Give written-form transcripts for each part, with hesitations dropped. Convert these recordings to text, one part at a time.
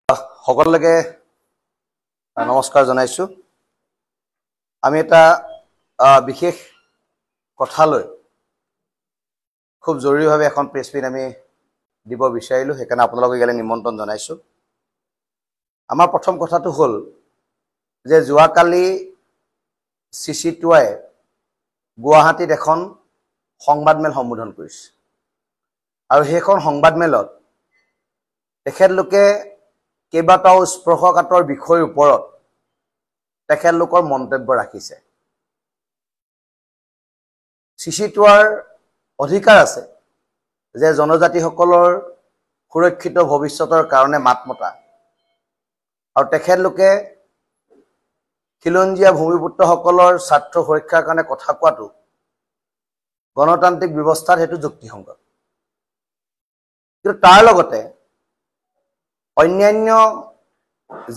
সকলকে নমস্কাৰ জনাইছো। আমি এটা বিশেষ কথা লৈ খুব জৰুৰীভাৱে এখন প্ৰেছ মিট আমি দিব বিচাৰিলো, সেইকাৰণে আপোনালোকক ইয়ালৈ নিমন্ত্ৰণ জনাইছো। আমাৰ প্ৰথম কথাটো হ'ল যে যোৱাকালি CC2য়ে গুৱাহাটীত এখন সংবাদমেল সম্বোধন কৰিছে আৰু সেইখন সংবাদমেলত তেখেতলোকে কেইবাটাও স্পৰ্শকাতৰ বিষয়ৰ ওপৰত তেখেতলোকৰ মন্তব্য ৰাখিছে। CC2ৰ অধিকাৰ আছে যে জনজাতিসকলৰ সুৰক্ষিত ভৱিষ্যতৰ কাৰণে মাত মতা, আৰু তেখেতলোকে খিলঞ্জীয়া ভূমিপুত্ৰসকলৰ স্বাৰ্থ সুৰক্ষাৰ কাৰণে কথা কোৱাটো গণতান্ত্ৰিক ব্যৱস্থাত সেইটো যুক্তিসংগত। কিন্তু তাৰ লগতে অন্যান্য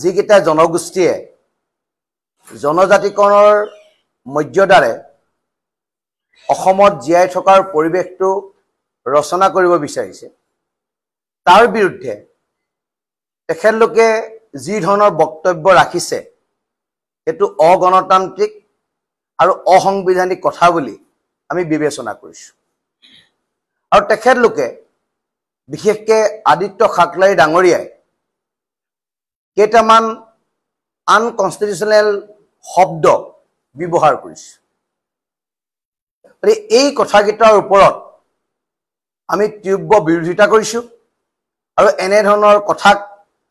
যিকেইটা জনগোষ্ঠীয়ে জনজাতিকৰণৰ মৰ্যাদাৰে অসমত জীয়াই থকাৰ পৰিৱেশটো ৰচনা কৰিব বিচাৰিছে, তাৰ বিৰুদ্ধে তেখেতলোকে যি ধৰণৰ বক্তব্য ৰাখিছে সেইটো অগণতান্ত্ৰিক আৰু অসাংবিধানিক কথা বুলি আমি বিবেচনা কৰিছোঁ। আৰু তেখেতলোকে বিশেষকৈ আদিত্য খাকলাই ডাঙৰীয়াই কেইটামান আনকনষ্টিটিউচনেল শব্দ ব্যৱহাৰ কৰিছে। এই কথাকেইটাৰ ওপৰত আমি তীব্ৰ বিৰোধিতা কৰিছোঁ আৰু এনেধৰণৰ কথাক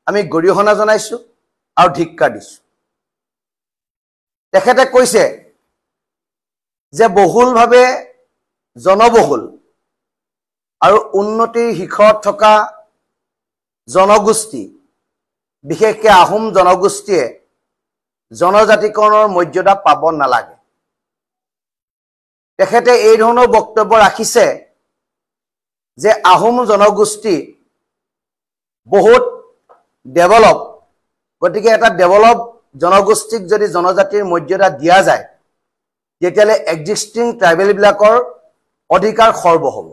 আমি গৰিহণা জনাইছোঁ আৰু ধিক্কাৰ দিছোঁ। তেখেতে কৈছে যে বহুলভাৱে জনবহুল আৰু উন্নতিৰ শিখৰত থকা জনগোষ্ঠী, বিশেষকৈ আহোম জনগোষ্ঠীয়ে জনজাতিকৰণৰ মৰ্যাদা পাব নালাগে। তেখেতে এই ধৰণৰ বক্তব্য ৰাখিছে যে আহোম জনগোষ্ঠী বহুত ডেভেলপ, গতিকে এটা ডেভেলপ জনগোষ্ঠীক যদি জনজাতিৰ মৰ্যাদা দিয়া যায় তেতিয়াহ'লে এক্সিষ্টিং ট্ৰাইবেলবিলাকৰ অধিকাৰ খৰ্ব হ'ব।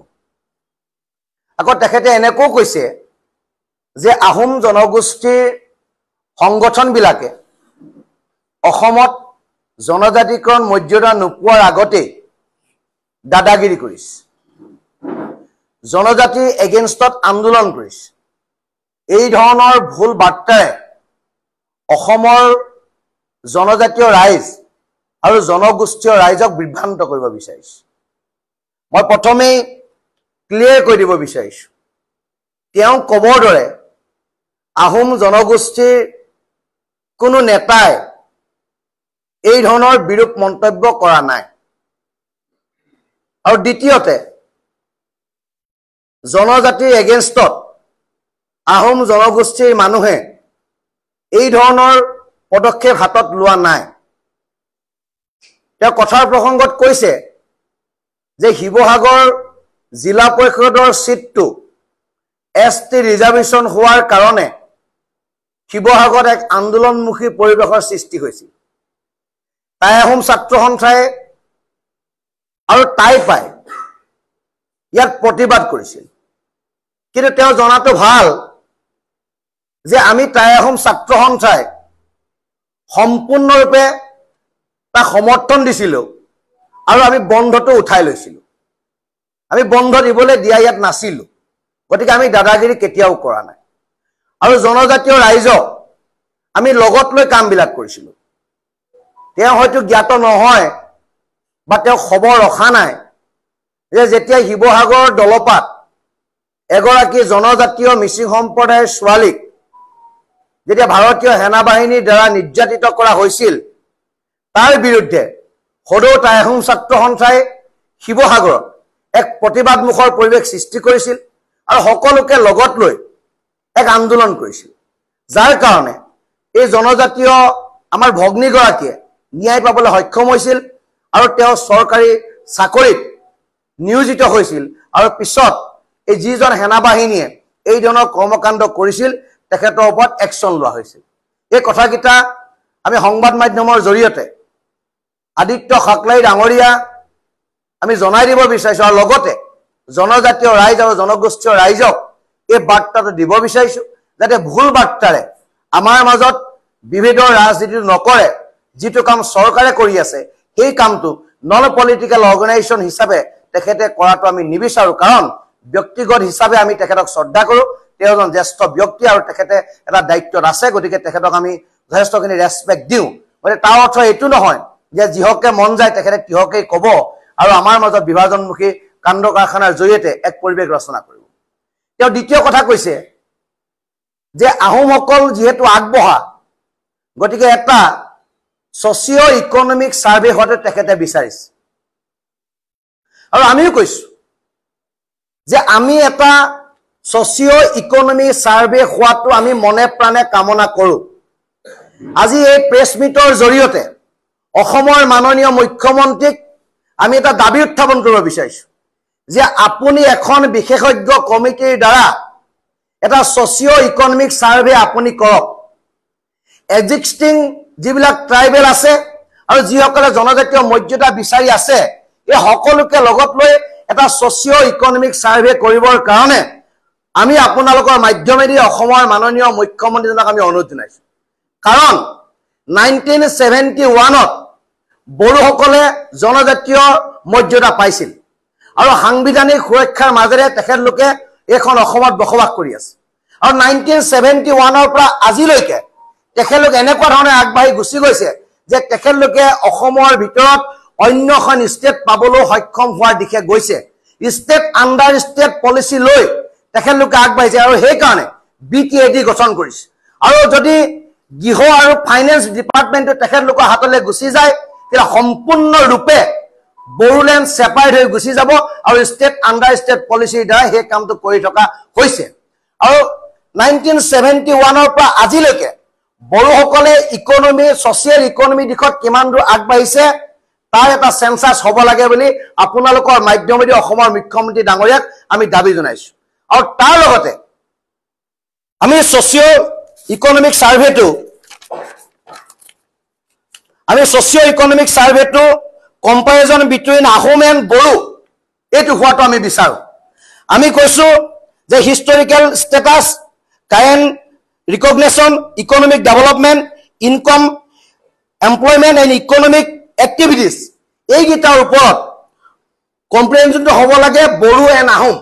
আকৌ তেখেতে এনেকৈও কৈছে যে আহোম জনগোষ্ঠীৰ সংগঠনবিলাকে অসমত জনজাতিকৰণ মৰ্যাদা নোপোৱাৰ আগতেই দাদাগিৰি কৰিছে, জনজাতিৰ এগেইনষ্টত আন্দোলন কৰিছে। এই ধৰণৰ ভুল বাৰ্তাৰে অসমৰ জনজাতীয় ৰাইজ আৰু জনগোষ্ঠীয় ৰাইজক বিভ্ৰান্ত কৰিব বিচাৰিছে। মই প্ৰথমেই ক্লিয়াৰ কৰি দিব বিচাৰিছোঁ, তেওঁ ক'বৰ দৰে আহোম জনগোষ্ঠীৰ কোনো নেতাই এই ধৰণৰ বিৰূপ মন্তব্য কৰা নাই। আৰু দ্বিতীয়তে, জনজাতিৰ এগেইনষ্টত আহোম জনগোষ্ঠীৰ মানুহে এই ধৰণৰ পদক্ষেপ হাতত লোৱা নাই। তেওঁ কথাৰ প্ৰসংগত কৈছে যে শিৱসাগৰ জিলা পৰিষদৰ চিটটো ST ৰিজাৰ্ভেশ্যন হোৱাৰ কাৰণে শিৱসাগৰত এক আন্দোলনমুখী পৰিৱেশৰ সৃষ্টি হৈছিল। টাই আহোম ছাত্ৰ সন্থাই আৰু টাই পাই ইয়াত প্ৰতিবাদ কৰিছিল। কিন্তু তেওঁ জনাটো ভাল যে আমি টাই আহোম ছাত্ৰ সন্থাই সম্পূৰ্ণৰূপে তাক সমৰ্থন দিছিলোঁ আৰু আমি বন্ধটো উঠাই লৈছিলোঁ। আমি বন্ধ দিবলৈ দিয়া ইয়াত নাছিলোঁ, গতিকে আমি দাদাগিৰি কেতিয়াও কৰা নাই। আৰু জনজাতীয় ৰাইজক আমি লগত লৈ কামবিলাক কৰিছিলোঁ। তেওঁ হয়তো জ্ঞাত নহয় বা তেওঁ খবৰ ৰখা নাই যে যেতিয়া শিৱসাগৰৰ দলপাত এগৰাকী জনজাতীয় মিচিং সম্প্ৰদায়ৰ ছোৱালীক যেতিয়া ভাৰতীয় সেনা বাহিনীৰ দ্বাৰা নিৰ্যাতিত কৰা হৈছিল, তাৰ বিৰুদ্ধে সদৌ টাই আহোম ছাত্ৰ সন্থাই শিৱসাগৰত এক প্ৰতিবাদমুখৰ পৰিৱেশ সৃষ্টি কৰিছিল আৰু সকলোকে লগত লৈ এক আন্দোলন কৰিছিল, যাৰ কাৰণে এই জনজাতীয় আমাৰ ভগ্নীগৰাকীয়ে ন্যায় পাবলৈ সক্ষম হৈছিল আৰু তেওঁ চৰকাৰী চাকৰিত নিয়োজিত হৈছিল। আৰু পিছত এই যিজন সেনা বাহিনীয়ে এই ধৰণৰ কৰ্মকাণ্ড কৰিছিল তেখেতৰ ওপৰত একশ্যন লোৱা হৈছিল। এই কথাকেইটা আমি সংবাদ মাধ্যমৰ জৰিয়তে আদিত্য খাকলাই ডাঙৰীয়া আমি জনাই দিব বিচাৰিছোঁ, আৰু লগতে জনজাতীয় ৰাইজ আৰু জনগোষ্ঠীয় ৰাইজক এই বাৰ্তাটো দিব বিচাৰিছোঁ যাতে ভুল বাৰ্তাৰে আমাৰ মাজত বিভেদৰ ৰাজনীতি নকৰে যিটো কাম চৰকাৰে কৰি আছে সেই কামটো নন পলিটিক্যাল অৰ্গানাইজেশ্যন হিচাপে তেখেতে কৰাটো আমি নিবিচাৰো কাৰণ ব্যক্তিগত হিচাপে আমি তেখেতক শ্ৰদ্ধা কৰো তেওঁ এজন জ্যেষ্ঠ ব্যক্তি আৰু তেখেতে এটা দায়িত্বত আছে গতিকে তেখেতক আমি যথেষ্টখিনি ৰেসপেক্ট দিওঁ গতিকে তাৰ অৰ্থ এইটো নহয় যে যিহকে মন যায় তেখেতে তিহকেই ক'ব আৰু আমাৰ মাজত বিভাজনমুখী কাণ্ড কাৰখানাৰ জৰিয়তে এক পৰিৱেশ ৰচনা কৰিব তেওঁ দ্বিতীয় কথা কৈছে যে আহোমসকল যিহেতু আগবঢ়া গতিকে এটা সোশিও ইকোনমিক সার্ভে হতে তেখেতে বিচাৰিছে আৰু আমিও কৈছো যে আমি এটা সোশিও ইকোনমিক সাৰ্ভে হোৱাটো আমি মনে প্ৰাণে কামনা কৰো আজি এই প্ৰেছ মিটৰ জৰিয়তে অসমৰ মাননীয় মুখ্যমন্ত্ৰীক আমি এটা দাবী উত্থাপন কৰিব বিচাৰিছো যে আপুনি এখন বিশেষজ্ঞ কমিটিৰ দ্বাৰা এটা সোশিও ইকোনমিক সাৰ্ভে আপুনি কৰক এক্সিস্টিং যিবিলাক ট্ৰাইবেল আছে আৰু যিসকলে জনজাতীয় মৰ্যাদা বিচাৰি আছে এই সকলোকে লগত লৈ এটা সোশিও ইকোনমিক সাৰ্ভে কৰিবৰ কাৰণে আমি আপোনালোকৰ মাধ্যমেদি অসমৰ মাননীয় মুখ্যমন্ত্ৰীজনক আমি অনুৰোধ জনাইছো কাৰণ 1971ত বড়োসকলে জনজাতীয় মৰ্যাদা পাইছিল আৰু সাংবিধানিক সুৰক্ষাৰ মাজেৰে তেখেতলোকে এখন অসমত বসবাস কৰি আছে আৰু 1971ৰ পৰা আজিলৈকে তেখেতলোক এনেকুৱা ধৰণে আগবাঢ়ি গুচি গৈছে যে তেখেতলোকে অসমৰ ভিতৰত অন্যখন ষ্টেট পাবলৈ সক্ষম হোৱাৰ দিশে গৈছে ষ্টেট আণ্ডাৰ ষ্টেট পলিচি লৈ তেখেতলোকে আগবাঢ়িছে আৰু সেই কাৰণে বিটিএডি গঠন কৰিছে আৰু যদি গৃহ আৰু ফাইনেন্স ডিপাৰ্টমেণ্টটো তেখেতলোকৰ হাতলৈ গুচি যায় তেতিয়া সম্পূৰ্ণ ৰূপে বড়োলেণ্ড সেপাৰেট হৈ গুচি যাব আৰু ষ্টেট আণ্ডাৰ ষ্টেট পলিচিৰ দ্বাৰা সেই কামটো কৰি থকা হৈছে আৰু 1971ৰ পৰা আজিলৈকে বড়োসকলে ইকোনমি সোশিয়েল ইকোনমি দিশত কিমান দূৰ আগবাঢ়িছে তাৰ এটা সেন্সাস হ'ব লাগে বুলি আপোনালোকৰ মাধ্যমেদি অসমৰ মুখ্যমন্ত্ৰী ডাঙৰীয়াক আমি দাবী জনাইছো আৰু তাৰ লগতে আমি সোশিও ইকোনমিক সাৰ্ভেটো comparison between Ahom and Bodo এইটো হোৱাটো আমি বিচাৰো আমি কৈছো যে historical status current recognition economic development income employment and economic activities এইকেইটাৰ ওপৰত কম্প্ৰিহেনশ্যনটো হ'ব লাগে বড়ো এণ্ড আহোম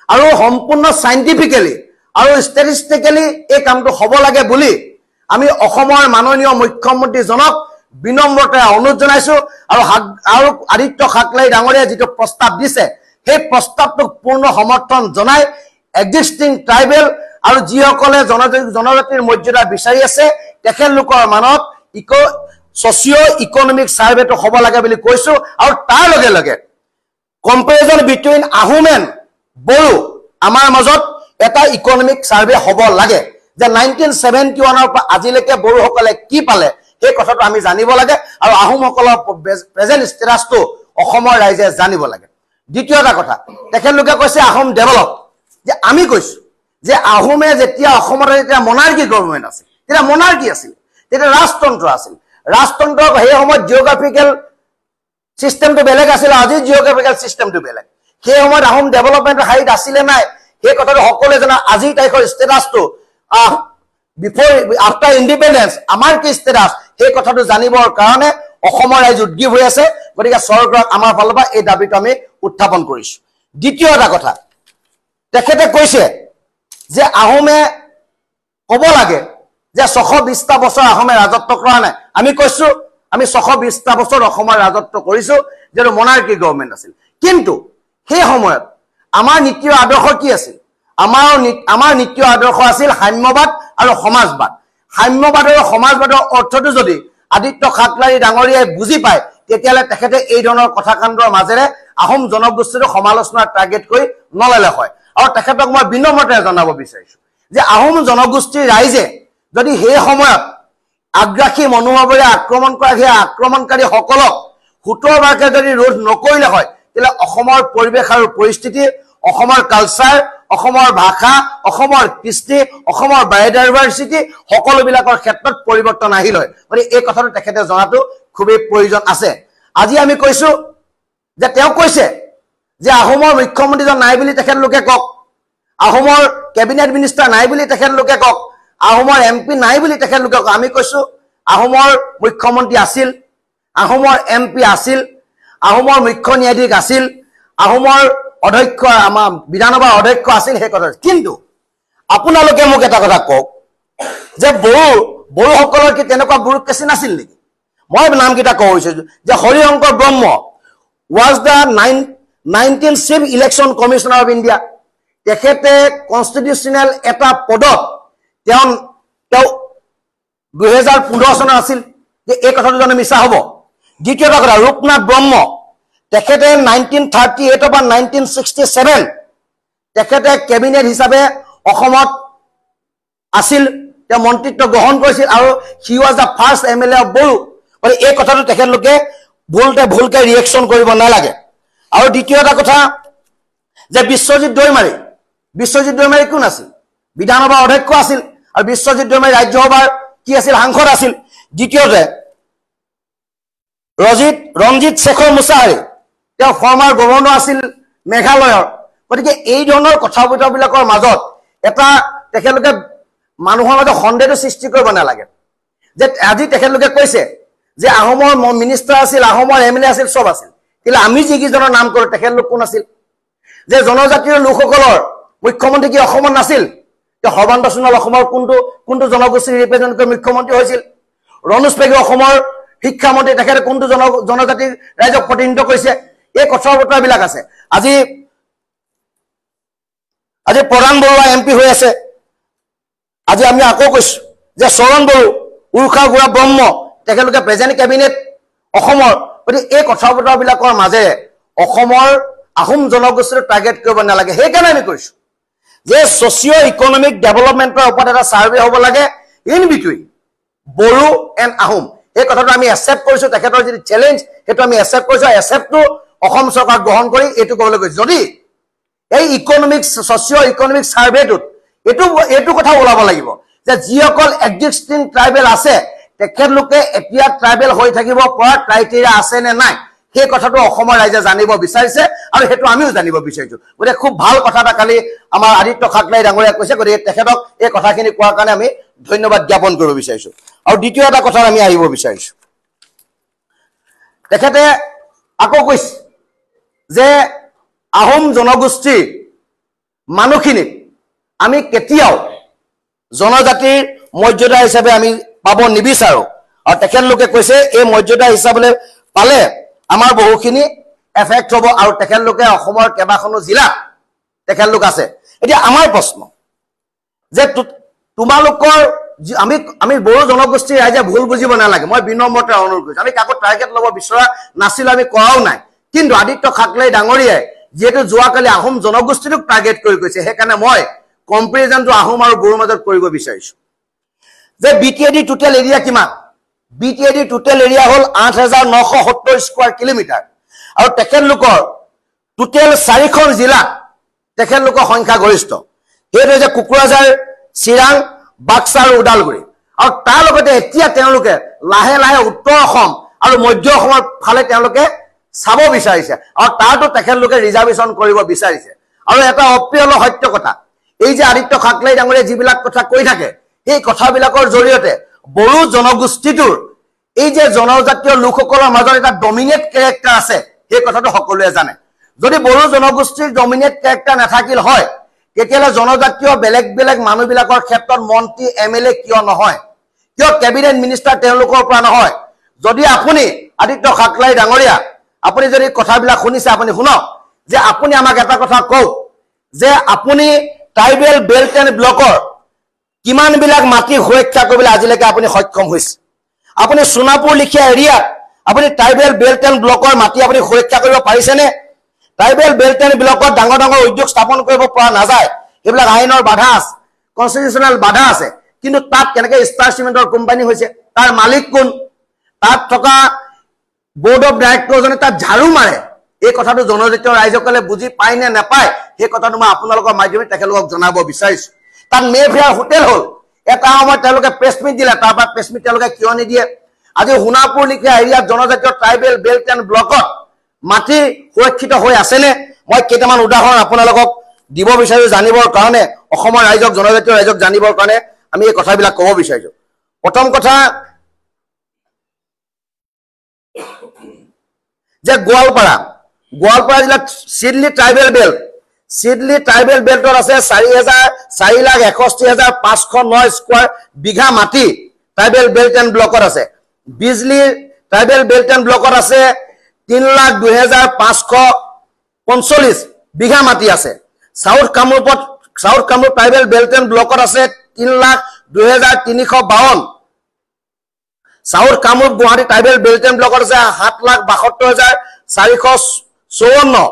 আৰু সম্পূৰ্ণ সাইণ্টিফিকেলি আৰু ষ্টেটিষ্টিকেলি এই কামটো হ'ব লাগে বুলি আমি অসমৰ মাননীয় মুখ্যমন্ত্ৰীজনক বিনম্ৰতাৰে অনুৰোধ জনাইছো আৰু আদিত্য খাকলাই ডাঙৰীয়াই যিটো প্ৰস্তাৱ দিছে সেই প্ৰস্তাৱটোক পূৰ্ণ সমৰ্থন জনাই এক্সিস্টিং ট্ৰাইবেল আৰু যিসকলে জনজাতিৰ মৰ্যাদা বিচাৰি আছে তেখেতলোকৰ মানত সোশিও ইকোনমিক সাৰ্ভেটো হ'ব লাগে বুলি কৈছো আৰু তাৰ লগে লগে comparison between Ahom and Bodo আমাৰ মাজত এটা ইকোনমিক সাৰ্ভে হ'ব লাগে যে 1971ৰ পৰা আজিলৈকে বড়োসকলে কি পালে এই কথাটো আমি জানিব লাগে আৰু আহোমসকলৰ প্ৰেজেন্ট ষ্টেটাছটো অসমৰ ৰাইজে জানিব লাগে দ্বিতীয় এটা কথা তেখেতলোকে কৈছে আহোম ডেভেলপ যে আমি কৈছো যে আহোমে যেতিয়া অসমত যেতিয়া মনাৰ্কি গভৰ্ণমেণ্ট আছিল তেতিয়া মনাৰ্কি আছিল তেতিয়া ৰাজতন্ত্ৰ আছিল ৰাজতন্ত্ৰৰ সেই সময়ত জিঅ'গ্ৰাফিকেল সিস্টেমটো বেলেগ আছিল আজি জিঅ'গ্ৰাফিকেল সিস্টেমটো বেলেগ সেই সময়ত আহোম ডেভেলপমেণ্টৰ হাইট আছিলে নাই সেই কথাটো সকলোৱে জানে আজি তাৰিখৰ ষ্টেটাছটো বিফৰ আফটাৰ ইণ্ডিপেণ্ডেন্স আমাৰ কি ষ্টেটাছ সেই কথাটো জানিবৰ কাৰণে অসমৰ ৰাইজ উদ্গ্ৰীৱ হৈ আছে গতিকে চৰকাৰক আমাৰ ফালৰ পৰা এই দাবীটো আমি উত্থাপন কৰিছো দ্বিতীয় এটা কথা তেখেতে কৈছে যে আহোমে ক'ব লাগে যে 620টা বছৰ আহোমে ৰাজত্ব কৰা নাই আমি কৈছো আমি 620টা বছৰ অসমৰ ৰাজত্ব কৰিছো যেটো মনাৰ্কি গভৰ্ণমেণ্ট আছিল কিন্তু সেই সময়ত আমাৰ নীতি আদৰ্শ কি আছিল আমাৰ নীতি আদৰ্শ আছিল সাম্যবাদ আৰু সমাজবাদ সাম্যবাদ আৰু সমাজবাদৰ অৰ্থটো যদি আদিত্য খাকলাই ডাঙৰীয়াই বুজি পায় তেতিয়ালে তেখেতে এই ধৰণৰ কথাকাণ্ডৰ মাজেৰে আহোম জনগোষ্ঠীৰ সমালোচনাৰ টাৰ্গেট কৰি নললে হয় আৰু তেখেতক মই বিনম্ৰতাৰে জনাব বিচাৰিছো যে আহোম জনগোষ্ঠীৰ ৰাইজে যদি সেই সময়ত আগ্ৰাসী মনোভাৱেৰে আক্ৰমণ কৰা সেই আক্ৰমণকাৰী সকলক 17 বাৰকে যদি ৰোধ নকৰিলে হয় তেলে অসমৰ পৰিৱেশ আৰু পৰিস্থিতি অসমৰ কালচাৰ অসমৰ ভাষা অসমৰ কৃষ্টি অসমৰ বায়োডাইভাৰ্চিটি সকলোবিলাকৰ ক্ষেত্ৰত পৰিৱৰ্তন আহিল হয় মানে এই কথাটো তেখেতে জনাটো খুবেই প্ৰয়োজন আছে আজি আমি কৈছো যে তেওঁ কৈছে যে আহোমৰ মুখ্যমন্ত্ৰীজন নাই বুলি তেখেতলোকে কক আহোমৰ কেবিনেট মিনিষ্টাৰ নাই বুলি তেখেতলোকে কক আহোমৰ MP নাই বুলি তেখেতলোকে আমি কৈছো আহোমৰ মুখ্যমন্ত্ৰী আছিল আহোমৰ MP আছিল আহোমৰ মুখ্য ন্যায়াধীশ আছিল আহোমৰ অধ্যক্ষ আমাৰ বিধানসভাৰ অধ্যক্ষ আছিল হে কথা কিন্তু আপোনালোকে মোক এটা কথা কওক যে বড়োসকলৰ কি তেনেকুৱা ব্যুৰক্ৰেচি নাছিল নেকি মই নামকেইটা কৈ হৈছো যে হৰিশংকৰ ব্ৰহ্ম was the 19th chief election commissioner of India তেখেতে কনস্টিটিউশনাল এটা পদত তেওঁ 2015 চনত আছিল যে এই কথাটো জানো মিছা হ'ব দ্বিতীয় কথা ৰূপনাথ ব্ৰহ্ম তেখেতে 1938 বা 1967 তেখেতে কেবিনেট হিচাপে অসমত আছিল তেওঁ মন্ত্ৰিত্ব গ্ৰহণ কৰিছিল আৰু হি ওয়াজ দা ফাৰ্ষ্ট MLA অফ বড়ো মানে এই কথাটো তেখেতলোকে ভুলকে ৰিয়েকশন কৰিব নালাগে আৰু দ্বিতীয় এটা কথা যে বিশ্বজিৎ দৈমাৰী কোন আছিল বিধানসভাৰ অধ্যক্ষ আছিল আৰু বিশ্বজিৎ দৈমাৰী ৰাজ্যসভাৰ কি আছিল সাংসদ আছিল দ্বিতীয়তে ৰঞ্জিত শেখৰ মুছাহাৰী তেওঁ ফৰ্মাৰ গভৰ্ণৰ আছিল মেঘালয়ৰ গতিকে এই ধৰণৰ কথা বতৰাবিলাকৰ মাজত এটা তেখেতলোকে মানুহৰ মাজত সন্দেহৰ সৃষ্টি কৰিব নালাগে যে আজি তেখেতলোকে কৈছে যে আহোমৰ মিনিষ্টাৰ আছিল আহোমৰ MLA আছিল সব আছিল কিন্তু আমি যিকেইজনৰ নাম কৰো তেখেতলোক কোন আছিল যে জনজাতীয় লোকসকলৰ মুখ্যমন্ত্ৰী কি অসমত নাছিল যে সৰ্বানন্দ সোণোৱাল অসমৰ কোনটো জনগোষ্ঠীৰ ৰিপ্ৰেজেন্ট কৰি মুখ্যমন্ত্ৰী হৈছিল ৰনোজ পেগু অসমৰ শিক্ষামন্ত্ৰী তেখেতে কোনটো জনজাতিৰ ৰাইজক প্ৰতিনিধিত্ব কৰিছে এই কথা বতৰাবিলাক আছে আজি প্ৰধান বৰুৱা MP হৈ আছে আজি আমি আকৌ কৈছো যে চৰণ বড়ো উৰুষা গুৰা ব্ৰহ্ম তেখেতলোকে প্ৰেজেন্ট কেবিনেট অসমৰ গতিকে এই কথা বতৰাবিলাকৰ মাজেৰে অসমৰ আহোম জনগোষ্ঠীৰ টাৰ্গেট কৰিব নালাগে সেইকাৰণে আমি কৈছো যে সোশিও ইকোনমিক ডেভেলপমেন্টৰ ওপৰত এটা সাৰ্ভে হ'ব লাগে in between Bodo and Ahom এই কথাটো আমি একচেপ্ট কৰিছো তেখেতৰ যি চ্যালেঞ্জ সেইটো আমি একচেপ্ট কৰিছো একচেপ্টটো অসম চৰকাৰ গ্ৰহণ কৰি এইটো ক'বলৈ গৈছে যদি এই সোশিও ইকোনমিক সাৰ্ভেটোত এইটো কথা ওলাব লাগিব যে যিসকল এক্সিস্টিং ট্ৰাইবেল আছে তেখেতলোকে এতিয়া ট্ৰাইবেল হৈ থাকিব পৰা ক্ৰাইটেৰিয়া আছে নে নাই সেই কথাটো অসমৰ ৰাইজে জানিব বিচাৰিছে আৰু সেইটো আমিও জানিব বিচাৰিছো গতিকে খুব ভাল কথা এটা কালি আমাৰ আদিত্য খাকলাই ডাঙৰীয়া কৈছে গতিকে তেখেতক এই কথাখিনি কোৱাৰ কাৰণে আমি ধন্যবাদ জ্ঞাপন কৰিব বিচাৰিছো আৰু দ্বিতীয় এটা কথা আমি আহিব বিচাৰিছো তেখেতে আকৌ কৈছে যে আহোম জনগোষ্ঠীৰ মানুহখিনিক আমি কেতিয়াও জনজাতিৰ মৰ্যাদা হিচাপে আমি পাব নিবিচাৰো আৰু তেখেতলোকে কৈছে এই মৰ্যাদা হিচাপে পালে আমাৰ বহুখিনি এফেক্ট হ'ব আৰু তেখেতলোকে অসমৰ কেইবাখনো জিলা তেখেতলোক আছে এতিয়া আমাৰ প্ৰশ্ন যে তোমালোকৰ আমি বড়ো জনগোষ্ঠীৰ ৰাইজে ভুল বুজিব নালাগে মই বিনম্ৰতাৰে অনুৰোধ কৰিছো আমি কাকো টাৰ্গেট ল'ব বিচৰা নাছিল আমি কৰাও নাই কিন্তু আদিত্য খাকলাই ডাঙৰীয়াই যেহেতু যোৱাকালি আহোম জনগোষ্ঠীটোক টাৰ্গেট কৰি কৈছে সেইকাৰণে মই কম্পেৰিজনটো আহোম আৰু বড়োৰ মাজত কৰিব বিচাৰিছো যে BTAD টোটেল এৰিয়া কিমান BTAD টোটেল এৰিয়া হ'ল 8970 স্কয়াৰ কিলোমিটাৰ আৰু তেখেতলোকৰ টোটেল 4খন জিলা তেখেতলোকৰ সংখ্যা গৰিষ্ঠ সেইটো যে কোকৰাঝাৰ চিৰাং বাক্সা আৰু ওদালগুৰি আৰু তাৰ লগতে এতিয়া তেওঁলোকে লাহে লাহে উত্তৰ অসম আৰু মধ্য অসমৰ ফালে তেওঁলোকে চাব বিচাৰিছে আৰু তাতো তেখেতলোকে ৰিজাৰ্ভেশন কৰিব বিচাৰিছে আৰু এটা অপ্ৰিয় সত্য কথা এই যে আদিত্য খাকলাই ডাঙৰীয়া যিবিলাক কথা কৈ থাকে এই কথাবিলাকৰ জৰিয়তে বড়ো জনগোষ্ঠীটোৰ এই যে জনজাতীয় লোকসকলৰ মাজত এটা ডমিনেট ক্যাৰেক্টাৰ আছে এই কথাটো সকলোৱে জানে যদি বড়ো জনগোষ্ঠীৰ ডমিনেট ক্যাৰেক্টাৰ নাথাকিল হয় তেতিয়ালে জনজাতীয় বেলেগ মানুহবিলাকৰ ক্ষেত্ৰত মন্ত্ৰী MLA কিয় নহয় কিয় কেবিনেট মিনিষ্টাৰ তেওঁলোকৰ পৰা নহয় যদি আপুনি আদিত্য খাকলাই ডাঙৰীয়া আপুনি যদি কথাবিলাক শুনিছে আপুনি শুনক যে আপুনি আমাক এটা কথা কওক যে আপুনি ট্ৰাইবেল বেল্ট এণ্ড ব্লকৰ কিমান বিলাক মাটি সুৰক্ষা কৰিবলৈ আজিলৈকে আপুনি সক্ষম হৈছে আপুনি সোনাপুৰ লিখিয়া এৰিয়া আপুনি ট্ৰাইবেল বেল্ট এণ্ড ব্লকৰ মাটি আপুনি সুৰক্ষা কৰিব পাৰিছেনে ট্ৰাইবেল বেল্ট এণ্ড ব্লকত ডাঙৰ উদ্যোগ স্থাপন কৰিব পৰা নাযায় এইবিলাক আইনৰ বাধা আছে কনস্টিটিউশনাল বাধা আছে কিন্তু তাত কেনেকৈ ষ্টাৰ চিমেণ্টৰ কোম্পানী হৈছে তাৰ মালিক কোন তাত থকা বোৰ্ড অফ ডাইৰেক্টৰজনে তাত ঝাড়ু মাৰে এই কথাটো জনজাতীয় ৰাইজসকলে বুজি পায় নে নাপায় সেই কথাটো মই আপোনালোকৰ মাধ্যমেৰে তেখেতলোকক জনাব বিচাৰিছো তাত মেফেয়াৰ হোটেল হ'ল এটা সময়ত তেওঁলোকে প্ৰেছ মিট দিলে তাৰ পৰা প্ৰেছ মিট তেওঁলোকে কিয় নিদিয়ে আজি সোণাপুৰ লিখিয়া এৰিয়াত জনজাতীয় ট্ৰাইবেল বেল্ট এণ্ড ব্লকত মাটি সুৰক্ষিত হৈ আছেনে মই কেইটামান উদাহৰণ আপোনালোকক দিব বিচাৰিছো জানিবৰ কাৰণে অসমৰ ৰাইজক জনজাতীয় ৰাইজক জানিবৰ কাৰণে আমি এই কথাবিলাক ক'ব বিচাৰিছোঁ প্ৰথম কথা যে গোৱালপাৰা জিলাত চিডলি ট্ৰাইবেল বেল্টত আছে 4,61,509 স্কোৱাৰ বিঘা মাটি ট্ৰাইবেল বেল্ট এণ্ড ব্লকত আছে বিজলি ট্ৰাইবেল বেল্ট এণ্ড ব্লকত আছে 3,02,545 বিঘা মাটি আছে south Kamrup tribal belt and ব্লকত আছে 3,02,352 south Kamrup Guwahati tribal belt and ব্লকত আছে 7,72,454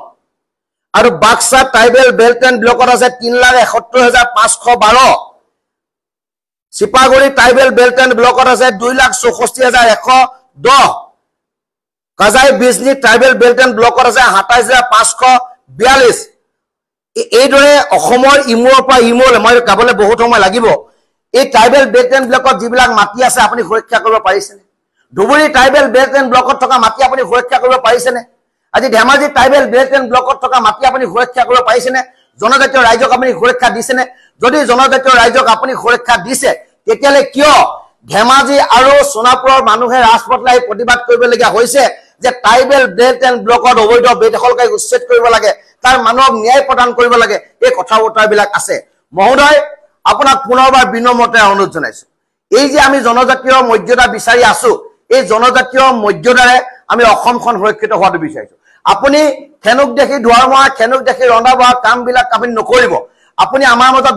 আৰু বাক্সা ট্ৰাইবেল বেল্ট এণ্ড ব্লকত আছে 3,71,512 চিপাগুৰি ট্ৰাইবেল বেল্ট এণ্ড ব্লকত আছে 2,64,110 Kajai Bijni tribal belt and ব্লকত আছে 27,542 এইদৰে অসমৰ ইমূৰৰ পৰা ইমূৰলৈ মই গাবলৈ বহুত সময় লাগিব এই ট্ৰাইবেল বেল্ট এণ্ড ব্লকত যিবিলাক মাটি আছে আপুনি সুৰক্ষা কৰিব পাৰিছেনে ধুবুৰী ট্ৰাইবেল বেল্ট এণ্ড ব্লকত থকা মাটি আপুনি সুৰক্ষা কৰিব পাৰিছেনে আজি ধেমাজি ট্ৰাইবেল বেল্ট এণ্ড ব্লকত থকা মাটি আপুনি সুৰক্ষা কৰিব পাৰিছেনে জনজাতীয় ৰাইজক আপুনি সুৰক্ষা দিছেনে যদি জনজাতীয় ৰাইজক আপুনি সুৰক্ষা দিছে তেতিয়ালে কিয় ধেমাজি আৰু সোনাপুৰৰ মানুহে ৰাজপথলৈ প্ৰতিবাদ কৰিবলগীয়া হৈছে যে ট্ৰাইবেল বেল্ট এণ্ড ব্লকত অবৈধ বেদখলকাৰী উচ্ছেদ কৰিব লাগে তাৰ মানৱ ন্যায় প্ৰদান কৰিব লাগে এই কথা বতৰাবিলাক আছে মহোদয় আপোনাক পুনৰবাৰ বিনম্ৰতাৰে অনুৰোধ জনাইছো এই যে আমি জনজাতীয় মৰ্যাদা বিচাৰি আছো এই জনজাতীয় মৰ্যাদাৰে আমি অসমখন সুৰক্ষিত হোৱাটো বিচাৰিছো আপুনি খেনুক দেখি দুৱাৰমৰা খেনুক দেখি ৰন্ধা বঢ়া কামবিলাক আপুনি নকৰিব আপুনি আমাৰ মাজত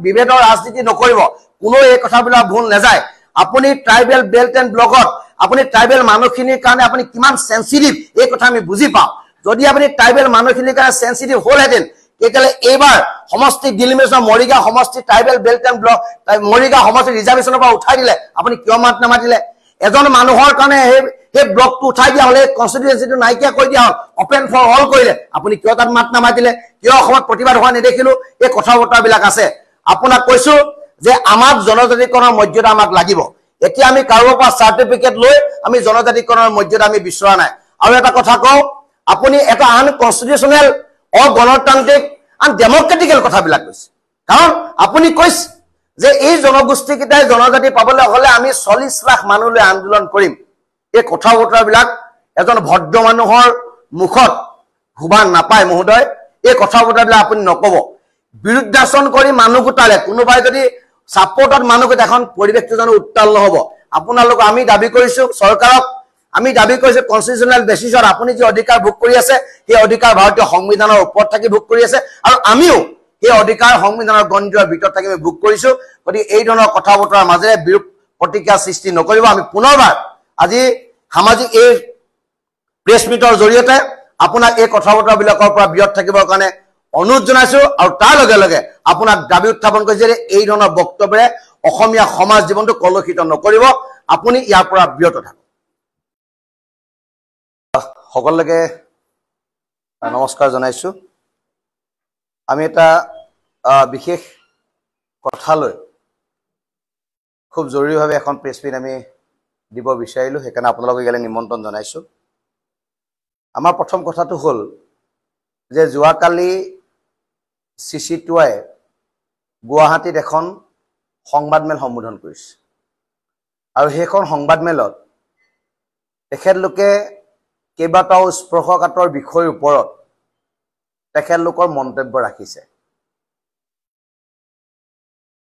বিভেদৰ ৰাজনীতি নকৰিব কোনো এই কথাবিলাক ভুল নাযায় আপুনি ট্ৰাইবেল বেল্ট এণ্ড ব্লকত আপুনি ট্ৰাইবেল মানুহখিনিৰ কাৰণে আপুনি কিমান সেনসিটিভ এই কথা আমি বুজি পাওঁ যদি আপুনি ট্ৰাইবেল মানুহখিনিৰ কাৰণে সেনসিটিভ হ'লহেঁতেন তেতিয়ালে এইবাৰ সমষ্টি ডিলিমিনেশ্যন মৰিগাঁও সমষ্টি tribal belt and block Morigaon সমষ্টি ৰিজাৰ্ভেশ্যনৰ পৰা উঠাই দিলে আপুনি কিয় মাত নামাতিলে এজন মানুহৰ কাৰণে সেই ব্লকটো উঠাই দিয়া হলে কনষ্টিটুৱেঞ্চিটো নাইকিয়া কৰি দিয়া হল অপেন ফৰ অল কৰিলে আপুনি কিয় তাত মাত নামাতিলে কিয় অসমত প্ৰতিবাদ হোৱা নেদেখিলো এই কথা বতৰাবিলাক আছে আপোনাক কৈছো যে আমাক জনজাতিকৰণৰ মৰ্যাদা আমাক লাগিব এতিয়া আমি কাৰোবাৰ পৰা চাৰ্টিফিকেট লৈ আমি জনজাতিকৰণৰ মৰ্যাদা আমি বিচৰা নাই আৰু এটা কথা কওঁ আপুনি এটা আনকনষ্টিটিউচনেল অগণতান্ত্ৰিক আন ডেমক্ৰেটিকেল কথাবিলাক কৈছে কাৰণ আপুনি কৈছে যে এই জনগোষ্ঠী কেইটাই জনজাতি পাবলৈ হলে আমি 40 লাখ মানুহলৈ আন্দোলন কৰিম এই কথা বতৰাবিলাক এজন ভদ্ৰ মানুহৰ মুখত হুবা নাপায় মহোদয় এই কথা বতৰাবিলাক আপুনি নকব বিৰুদ্ধাচৰণ কৰি মানুহ গোটালে কোনোবাই যদি সাপোৰ্টত মানুহ গোটা এখন পৰিৱেশটো জানো উত্তাল নহব আপোনালোক আমি দাবী কৰিছো চৰকাৰক আমি দাবী কৰিছো কনষ্টিটিউচনেল বেচিছত আপুনি যে অধিকাৰ ভোগ কৰি আছে সেই অধিকাৰ ভাৰতীয় সংবিধানৰ ওপৰত থাকি ভোগ কৰি আছে আৰু আমিও এই অধিকাৰ সংবিধানৰ গণ্ডিৰ ভিতৰত থাকি ভোগ কৰিছো গতিকে এই ধৰণৰ কথা বতৰাৰ মাজেৰে বিৰূপ প্ৰতিক্ৰিয়া সৃষ্টি নকৰিব আমি পুনৰবাৰ আজি সামাজিক এই প্ৰেছ মিটৰ জৰিয়তে আপোনাক এই কথা বতৰাবিলাকৰ পৰা বিৰত থাকিবৰ কাৰণে অনুৰোধ জনাইছো আৰু তাৰ লগে লগে আপোনাক দাবী উত্থাপন কৰিছে যে এই ধৰণৰ বক্তব্যৰে অসমীয়া সমাজ জীৱনটো কলুষিত নকৰিব আপুনি ইয়াৰ পৰা বিৰত থাকক সকলোকে নমস্কাৰ জনাইছো আমি এটা বিশেষ কথা লৈ খুব জৰুৰীভাৱে এখন প্ৰেছ মিট আমি দিব বিচাৰিলো সেইকাৰণে আপোনালোকক ইয়ালৈ নিমন্ত্ৰণ জনাইছো আমাৰ প্ৰথম কথাটো হ'ল যে যোৱাকালি চিচিটুৱাই গুৱাহাটীত এখন সংবাদমেল সম্বোধন কৰিছে আৰু সেইখন সংবাদমেলত তেখেতলোকে কেইবাটাও স্পৰ্শকাতৰ বিষয়ৰ ওপৰত তেখেতলোকৰ মন্তব্য ৰাখিছে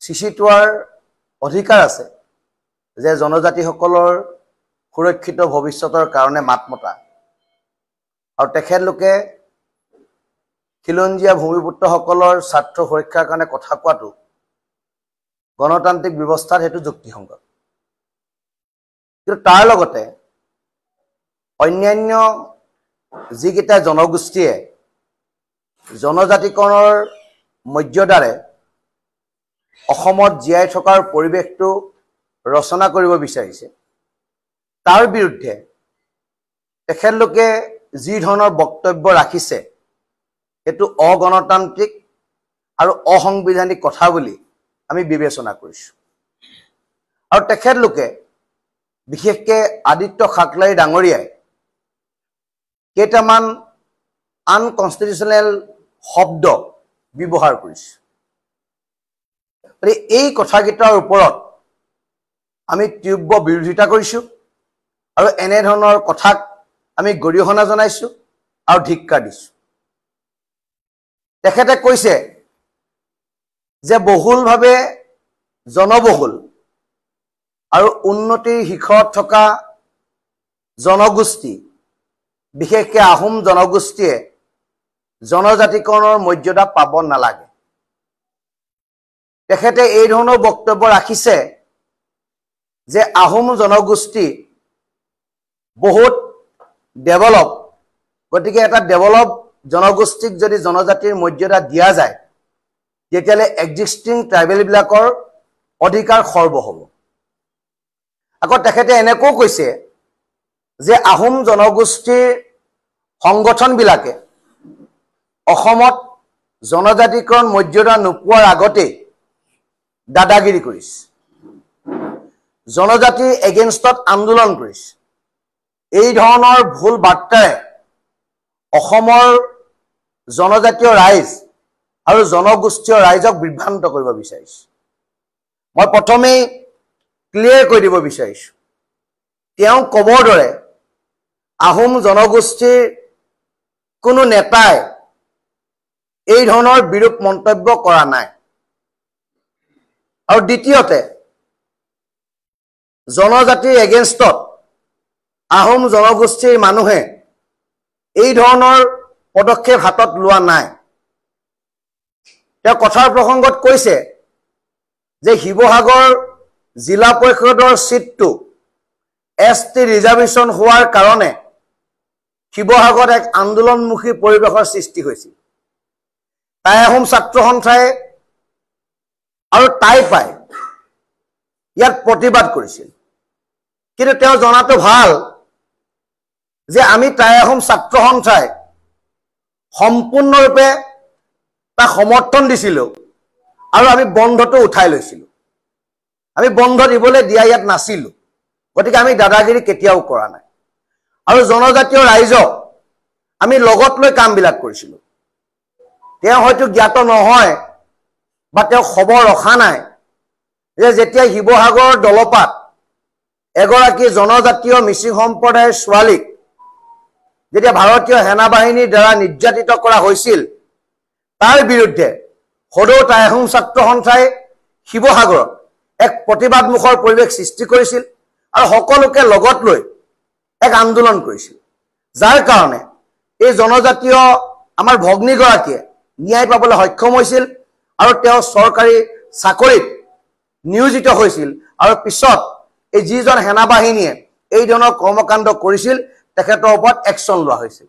চিচিটুৱাৰ অধিকাৰ আছে যে জনজাতিসকলৰ সুৰক্ষিত ভৱিষ্যতৰ কাৰণে মাত মতা আৰু তেখেতলোকে খিলঞ্জীয়া ভূমিপুত্ৰসকলৰ স্বাৰ্থ সুৰক্ষাৰ কাৰণে কথা কোৱাটো গণতান্ত্ৰিক ব্যৱস্থাত হেতু যুক্তিসংগত কিন্তু তাৰ লগতে অন্যান্য যিকেইটা জনগোষ্ঠীয়ে জনজাতিকৰণৰ মৰ্যাদাৰে অসমত জীয়াই থকাৰ পৰিৱেশটো ৰচনা কৰিব বিচাৰিছে তাৰ বিৰুদ্ধে তেখেতলোকে যি ধৰণৰ বক্তব্য ৰাখিছে এটো অগণতান্ত্ৰিক আৰু অসংবিধানিক কথা বুলি আমি বিবেচনা কৰিছো আৰু তেখেতলোকে বিশেষকৈ আদিত্য খাকলাই ডাঙৰীয়াই কেইটামান আনকনষ্টিটিউচনেল শব্দ ব্যৱহাৰ কৰিছে এই কথাকেইটাৰ ওপৰত আমি তীব্ৰ বিৰোধিতা কৰিছোঁ আৰু এনে ধৰণৰ কথাক আমি গৰিহণা জনাইছোঁ আৰু ধিক্কাৰ দিছোঁ। তেখেতে কৈছে যে বহুলভাৱে জনবহুল আৰু উন্নতিৰ শিখৰত থকা জনগোষ্ঠী, বিশেষকৈ আহোম জনগোষ্ঠীয়ে জনজাতিকৰণৰ মৰ্যাদা পাব নালাগে। তেখেতে এই ধৰণৰ বক্তব্য ৰাখিছে যে আহোম জনগোষ্ঠী বহুত ডেভেলপ, গতিকে এটা ডেভেলপ জনগোষ্ঠীক যদি জনজাতিৰ মৰ্যাদা দিয়া যায় তেতিয়াহ'লে এক্সিষ্টিং ট্ৰাইবেলবিলাকৰ অধিকাৰ খৰ্ব হ'ব। আকৌ তেখেতে এনেকৈও কৈছে যে আহোম জনগোষ্ঠীৰ সংগঠনবিলাকে অসমত জনজাতিকৰণ মৰ্যাদা নোপোৱাৰ আগতেই দাদাগিৰি কৰিছে, জনজাতিৰ এগেইনষ্টত আন্দোলন কৰিছে। এই ধৰণৰ ভুল বাৰ্তাৰে অসমৰ জনজাতীয় ৰাইজ আৰু জনগোষ্ঠীয় ৰাইজক বিভ্ৰান্ত কৰিব বিচাৰিছে। মই প্ৰথমেই ক্লিয়াৰ কৰি দিব বিচাৰিছোঁ, তেওঁ ক'বৰ দৰে আহোম জনগোষ্ঠীৰ কোনো নেতাই এই ধৰণৰ বিৰূপ মন্তব্য কৰা নাই। আৰু দ্বিতীয়তে জনজাতিৰ এগেইনষ্টত আহোম জনগোষ্ঠীৰ মানুহে এই ধৰণৰ পদক্ষেপ হাতত লোৱা নাই। তেওঁ কথাৰ প্ৰসংগত কৈছে যে শিৱসাগৰ জিলা পৰিষদৰ চিটটো ST ৰিজাৰ্ভেশ্যন হোৱাৰ কাৰণে শিৱসাগৰত এক আন্দোলনমুখী পৰিৱেশৰ সৃষ্টি হৈছিল। টাই আহোম ছাত্ৰ সন্থাই আৰু টাই পাই ইয়াত প্ৰতিবাদ কৰিছিল। কিন্তু তেওঁ জনাটো ভাল যে আমি টাই আহোম ছাত্ৰ সন্থাই সম্পূৰ্ণৰূপে তাক সমৰ্থন দিছিলোঁ আৰু আমি বন্ধটো উঠাই লৈছিলোঁ। আমি বন্ধ দিবলৈ দিয়া ইয়াত নাছিলোঁ, গতিকে আমি দাদাগিৰি কেতিয়াও কৰা নাই। আৰু জনজাতীয় ৰাইজক আমি লগত লৈ কামবিলাক কৰিছিলোঁ। তেওঁ হয়তো জ্ঞাত নহয় বা তেওঁ খবৰ ৰখা নাই যে যেতিয়া শিৱসাগৰৰ দলপাত এগৰাকী জনজাতীয় মিচিং সম্প্ৰদায়ৰ ছোৱালীক যেতিয়া ভাৰতীয় সেনা বাহিনীৰ দ্বাৰা নিৰ্যাতিত কৰা হৈছিল, তাৰ বিৰুদ্ধে সদৌ টাই আহোম ছাত্ৰ সন্থাই শিৱসাগৰত এক প্ৰতিবাদমুখৰ পৰিৱেশ সৃষ্টি কৰিছিল আৰু সকলোকে লগত লৈ এক আন্দোলন কৰিছিল, যাৰ কাৰণে এই জনজাতীয় আমাৰ ভগ্নীগৰাকীয়ে ন্যায় পাবলৈ সক্ষম হৈছিল আৰু তেওঁ চৰকাৰী চাকৰিত নিয়োজিত হৈছিল। আৰু পিছত এই যিজন সেনা বাহিনীয়ে এই ধৰণৰ কৰ্মকাণ্ড কৰিছিল তেখেতৰ ওপৰত একশ্যন লোৱা হৈছিল।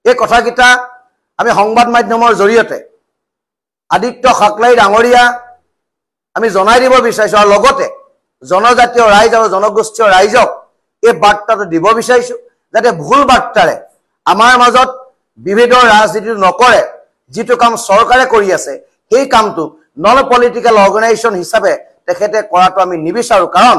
এই কথাকেইটা আমি সংবাদ মাধ্যমৰ জৰিয়তে আদিত্য খাকলাই ডাঙৰীয়া আমি জনাই দিব বিচাৰিছোঁ আৰু লগতে জনজাতীয় ৰাইজ আৰু জনগোষ্ঠীয় ৰাইজক এই বাৰ্তাটো দিব বিচাৰিছোঁ যাতে ভুল বাৰ্তাৰে আমাৰ মাজত বিভেদৰ ৰাজনীতি নকৰে। যিটো কাম চৰকাৰে কৰি আছে সেই কামটো নন পলিটিকেল অৰ্গেনাইজেশ্যন হিচাপে তেখেতে কৰাটো আমি নিবিচাৰোঁ, কাৰণ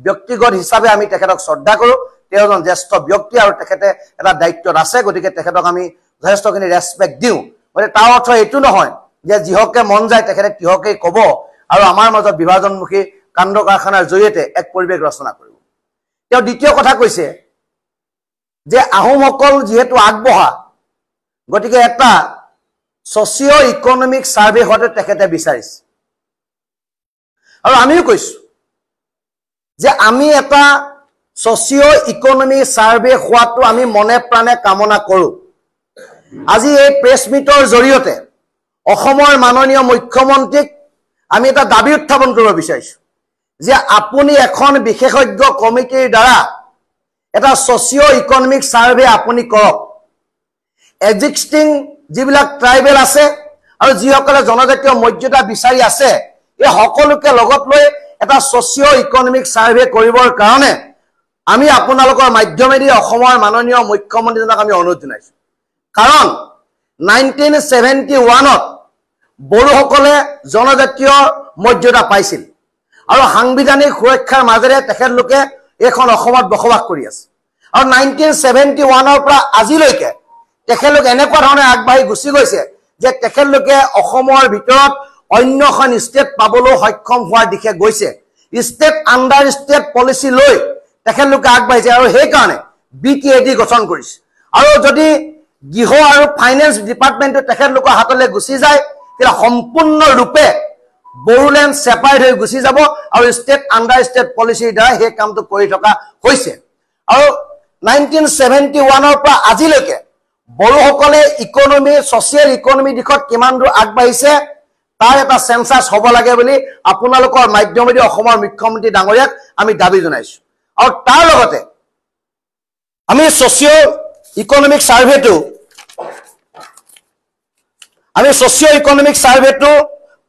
ব্যক্তিগত হিচাপে আমি তেখেতক শ্ৰদ্ধা কৰোঁ। তেওঁ এজন জ্যেষ্ঠ ব্যক্তি আৰু তেখেতে এটা দায়িত্বত আছে, গতিকে তেখেতক আমি যথেষ্টখিনি ৰেচপেক্ট দিওঁ। গতিকে তাৰ অৰ্থ এইটো নহয় যে যিহকে মন যায় তেখেতে তিহকেই ক'ব আৰু আমাৰ মাজত বিভাজনমুখী কাণ্ড কাৰখানাৰ জৰিয়তে এক পৰিৱেশ ৰচনা কৰিব। তেওঁ দ্বিতীয় কথা কৈছে যে আহোমসকল যিহেতু আগবঢ়া, গতিকে এটা ছ'চিঅ' ইকনমিক ছাৰ্ভে হোৱাটো তেখেতে বিচাৰিছে। আৰু আমিও কৈছোঁ যে আমি এটা ছ'চিঅ' ইকনমিক ছাৰ্ভে হোৱাটো আমি মনে প্ৰাণে কামনা কৰোঁ। আজি এই প্ৰেছ মিটৰ জৰিয়তে অসমৰ মাননীয় মুখ্যমন্ত্ৰীক আমি এটা দাবী উত্থাপন কৰিব বিচাৰিছোঁ যে আপুনি এখন বিশেষজ্ঞ কমিটিৰ দ্বাৰা এটা ছ'চিঅ' ইকনমিক ছাৰ্ভে আপুনি কৰক। এক্সিষ্টিং যিবিলাক ট্ৰাইবেল আছে আৰু যিসকলে জনজাতীয় মৰ্যাদা বিচাৰি আছে এই সকলোকে লগত লৈ এটা ছ'চিঅ' ইকনমিক ছাৰ্ভে কৰিবৰ কাৰণে আমি আপোনালোকৰ মাধ্যমেদি অসমৰ মাননীয় মুখ্যমন্ত্ৰীজনক আমি অনুৰোধ জনাইছোঁ। কাৰণ 1971ত বড়োসকলে জনজাতীয় মৰ্যাদা পাইছিল আৰু সাংবিধানিক সুৰক্ষাৰ মাজেৰে তেখেতলোকে এইখন অসমত বসবাস কৰি আছে। আৰু 1971ৰ পৰা আজিলৈকে তেখেতলোকে এনেকুৱা ধৰণে আগবাঢ়ি গুচি গৈছে যে তেখেতলোকে অসমৰ ভিতৰত অন্যখন ষ্টেট পাবলৈ সক্ষম হোৱাৰ দিশে গৈছে ষ্টেট আণ্ডাৰ ষ্টেট পলিচি লৈ তেখেতলোকে আগবাঢ়িছে আৰু সেইকাৰণে BTAD গঠন কৰিছে আৰু যদি গৃহ আৰু ফাইনেন্স ডিপাৰ্টমেণ্টটো তেখেতলোকৰ হাতলৈ গুচি যায় তেতিয়া সম্পূৰ্ণৰূপে বড়োলেণ্ড ছেপাৰেট হৈ গুচি যাব আৰু ষ্টেট আণ্ডাৰ ষ্টেট পলিচিৰ দ্বাৰা সেই কামটো কৰি থকা হৈছে আৰু 1971 পৰা আজিলৈকে বড়োসকলে ইকনমি ছ'চিয়েল ইকনমি দিশত কিমান দূৰ আগবাঢ়িছে তাৰ এটা সেন্সাস হ'ব লাগে বুলি আপোনালোকৰ মাধ্যমেদি অসমৰ মুখ্যমন্ত্ৰী ডাঙৰীয়াক আমি দাবী জনাইছো আৰু তাৰ লগতে আমি ছ'চিঅ ইকনমিক সাৰ্ভেটো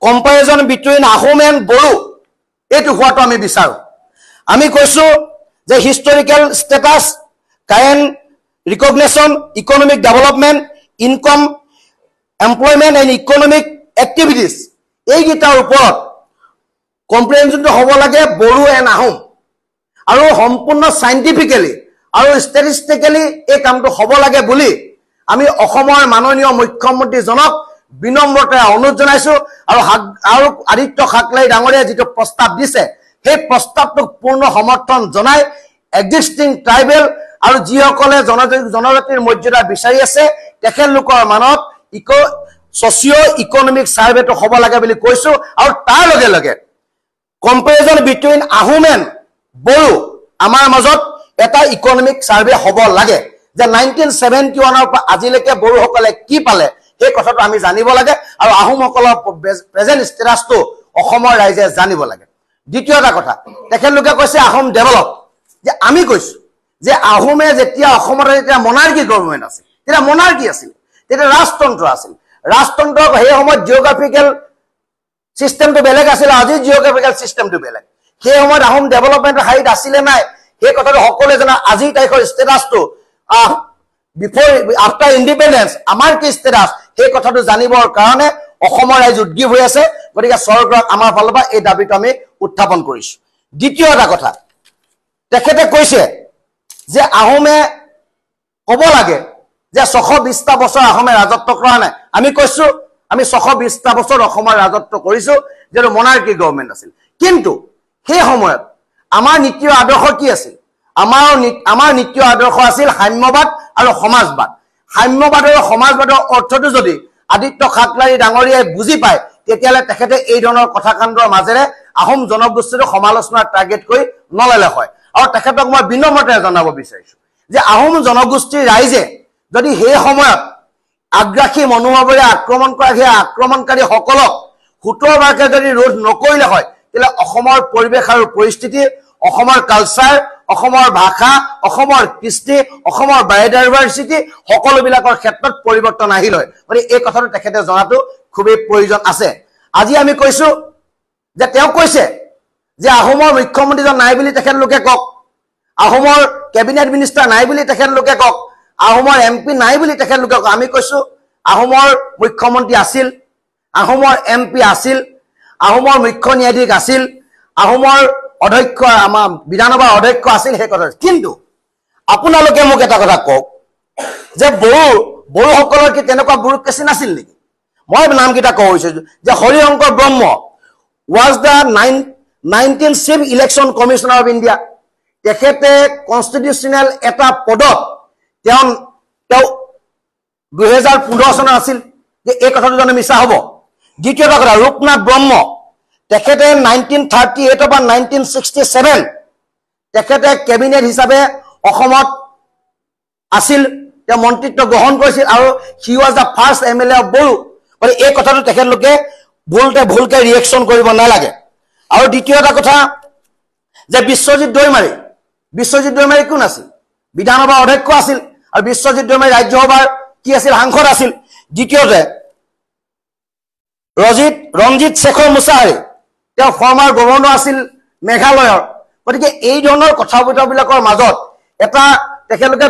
comparison between Ahom and Bodo এইটো হোৱাটো আমি বিচাৰো আমি কৈছো যে historical status current recognition economic development income employment and economic activities এইকেইটাৰ ওপৰত কম্প্ৰিহেনশ্যনটো হ'ব লাগে বড়ো এণ্ড আহোম আৰু সম্পূৰ্ণ চাইণ্টিফিকেলি আৰু ষ্টেটিষ্টিকেলি এই কামটো হ'ব লাগে বুলি আমি অসমৰ মাননীয় মুখ্যমন্ত্ৰীজনক বিনম্ৰতাৰে অনুৰোধ জনাইছো আৰু আদিত্য ঠাকৰে ডাঙৰীয়াই যিটো প্ৰস্তাৱ দিছে সেই প্ৰস্তাৱটোক পূৰ্ণ সমৰ্থন জনাই এক্সিষ্টিং ট্ৰাইবেল আৰু যিসকলে জনজাতিৰ মৰ্যাদা বিচাৰি আছে তেখেতলোকৰ মানত ছ'চিঅ ইকনমিক সাৰ্ভেটো হ'ব লাগে বুলি কৈছো আৰু তাৰ লগে লগে comparison between Ahom and Bodo আমাৰ মাজত এটা ইকনমিক সাৰ্ভে হ'ব লাগে যে 1971 পৰা আজিলৈকে বড়োসকলে কি পালে সেই কথাটো আমি জানিব লাগে আৰু আহোমসকলৰ প্ৰেজেন্ট ষ্টেটাছটো অসমৰ ৰাইজে জানিব লাগে দ্বিতীয় এটা কথা তেখেতলোকে কৈছে আহোম ডেভেলপ যে আমি কৈছো যে আহোমে যেতিয়া অসমত যেতিয়া মনাৰ্কি গভৰ্ণমেণ্ট আছিল তেতিয়া মনাৰ্কি আছিল তেতিয়া ৰাজতন্ত্ৰ আছিল ৰাজতন্ত্ৰৰ সেই সময়ত জিঅ'গ্ৰাফিকেল চিষ্টেমটো বেলেগ আছিল আজি জিঅ'গ্ৰাফিকেল চিষ্টেমটো বেলেগ সেই সময়ত আহোম ডেভেলপমেণ্টৰ হাইট আছিলে নাই সেই কথাটো সকলোৱে জানে আজিৰ তাৰিখৰ ষ্টেটাছটো আফটাৰ ইণ্ডিপেণ্ডেন্স আমাৰ কি ষ্টেটাছ সেই কথাটো জানিবৰ কাৰণে অসমৰ ৰাইজ উদ্গ্ৰীৱ হৈ আছে গতিকে চৰকাৰক আমাৰ ফালৰ পৰা এই দাবীটো আমি উত্থাপন কৰিছো দ্বিতীয় এটা কথা তেখেতে কৈছে যে আহোমে ক'ব লাগে যে 620টা বছৰ আহোমে ৰাজত্ব কৰা নাই আমি কৈছো আমি 620টা বছৰ অসমৰ ৰাজত্ব কৰিছো যেটো মনাৰ্কি গভৰ্ণমেণ্ট আছিল কিন্তু সেই সময়ত আমাৰ নীতি আদৰ্শ কি আছিল আমাৰ নীতি আদৰ্শ আছিল সাম্যবাদ আৰু সমাজবাদ সাম্যবাদ আৰু সমাজবাদৰ অৰ্থটো যদি আদিত্য ঠাকৰে ডাঙৰীয়াই বুজি পায় তেতিয়ালে তেখেতে এই ধৰণৰ কথাকাণ্ডৰ মাজেৰে আহোম জনগোষ্ঠীৰ সমালোচনাৰ টাৰ্গেট কৰি নললে হয় আৰু তেখেতক মই বিনম্ৰতাৰে জনাব বিচাৰিছো যে আহোম জনগোষ্ঠীৰ ৰাইজে যদি সেই সময়ত আগ্ৰাসী মনোভাৱেৰে আক্ৰমণ কৰা সেই আক্ৰমণকাৰী সকলক হুটৰবাকে যদি ৰোধ নকৰিলে হয় তেলে অসমৰ পৰিৱেশ আৰু পৰিস্থিতি অসমৰ কালচাৰ অসমৰ ভাষা অসমৰ কৃষ্টি অসমৰ বায়'ডাইভাৰ্চিটি সকলোবিলাকৰ ক্ষেত্ৰত পৰিৱৰ্তন আহিল হয় গতিকে এই কথাটো তেখেতে জনাটো খুবেই প্ৰয়োজন আছে আজি আমি কৈছো যে তেওঁ কৈছে যে আহোমৰ মুখ্যমন্ত্ৰীজন নাই বুলি তেখেতলোকে কওক আহোমৰ কেবিনেট মিনিষ্টাৰ নাই বুলি তেখেতলোকে কওক আহোমৰ MP নাই বুলি তেখেতলোকে কওক আমি কৈছো আহোমৰ মুখ্যমন্ত্ৰী আছিল আহোমৰ MP আছিল আহোমৰ মুখ্য ন্যায়াধীশ আছিল আহোমৰ অধ্যক্ষ আমাৰ বিধানসভাৰ অধ্যক্ষ আছিল সেই কথা কিন্তু আপোনালোকে মোক এটা কথা কওক যে বড়োসকলৰ কি তেনেকুৱা ব্যুৰক্ৰেচি নাছিল নেকি মই নামকেইটা কোৱা হৈছে যে হৰিশংকৰ ব্ৰহ্ম was the 19th Chief Election Commissioner of India তেখেতে কনষ্টিটিউচনেল এটা পদত তেওঁ 2015 চনত আছিল যে এই কথাটো জানো মিছা হ'ব দ্বিতীয় কথা ৰূপনাথ ব্ৰহ্ম তেখেতে 1938 বা 1967 তেখেতে কেবিনেট হিচাপে অসমত আছিল তেওঁ মন্ত্ৰিত্ব গ্ৰহণ কৰিছিল আৰু হি ওয়াজ দা ফাৰ্ষ্ট MLA অফ বড়ো মানে এই কথাটো তেখেতলোকে ভুলকে ৰিয়েকশ্যন কৰিব নালাগে আৰু দ্বিতীয় এটা কথা যে বিশ্বজিৎ দৈমাৰী কোন আছিল বিধানসভাৰ অধ্যক্ষ আছিল আৰু বিশ্বজিৎ দৈমাৰী ৰাজ্যসভাৰ কি আছিল সাংসদ আছিল দ্বিতীয়তে ৰঞ্জিত শেখৰ মুছাহাৰী তেওঁ ফৰ্মাৰ গভৰ্ণৰ আছিল মেঘালয়ৰ গতিকে এই ধৰণৰ কথাবিলাকৰ মাজত এটা তেখেতলোকে